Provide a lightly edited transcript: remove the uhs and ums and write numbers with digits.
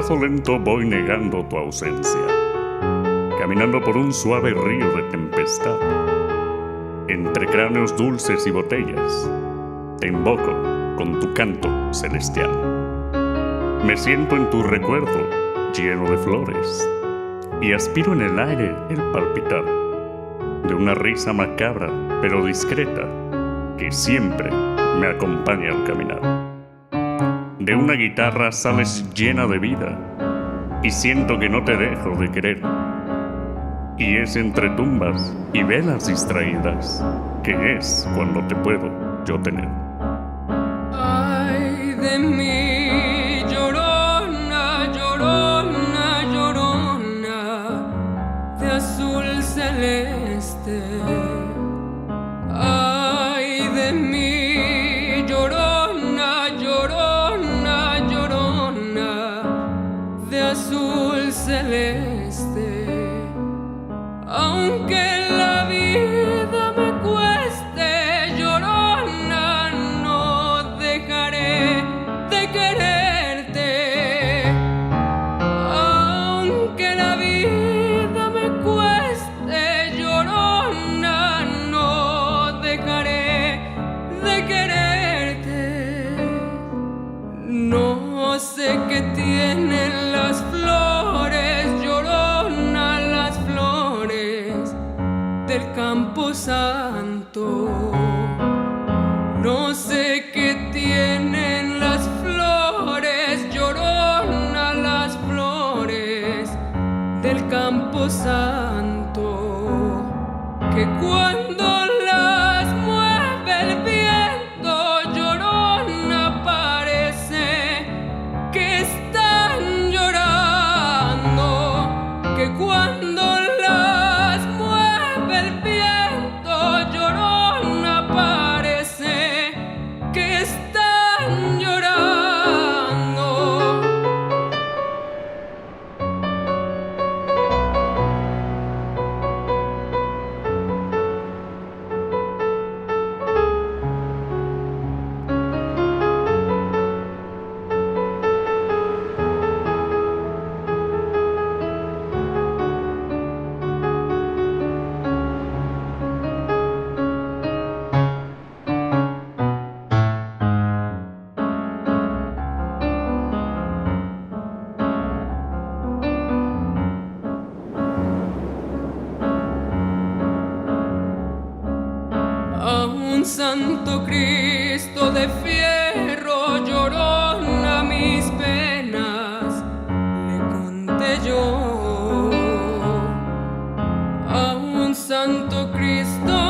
paso lento voy negando tu ausencia, caminando por un suave río de tempestad. Entre cráneos dulces y botellas, te invoco con tu canto celestial. Me siento en tu recuerdo lleno de flores y aspiro en el aire el palpitar de una risa macabra pero discreta que siempre me acompaña al caminar. De una guitarra sales llena de vida y siento que no te dejo de querer. Y es entre tumbas y velas distraídas que es cuando te puedo yo tener. Ay de mí, llorona, llorona, llorona, de azul celeste. Ay de mí, llorona, llorona, llorona, de azul celeste. Aunque la vida me cueste, llorona, no dejaré de quererte. Aunque la vida me cueste, llorona, no dejaré de quererte. No sé qué tienen las flores, llorona, las flores del Campo Santo. No sé qué tienen las flores, llorona, las flores del Campo Santo, que cuando las mueve el viento, llorona, parece que están llorando, que cuando las mueve el viento, llorona, parece que están llorando. A un santo Cristo de fierro, llorona, mis penas le conté yo. A un santo Cristo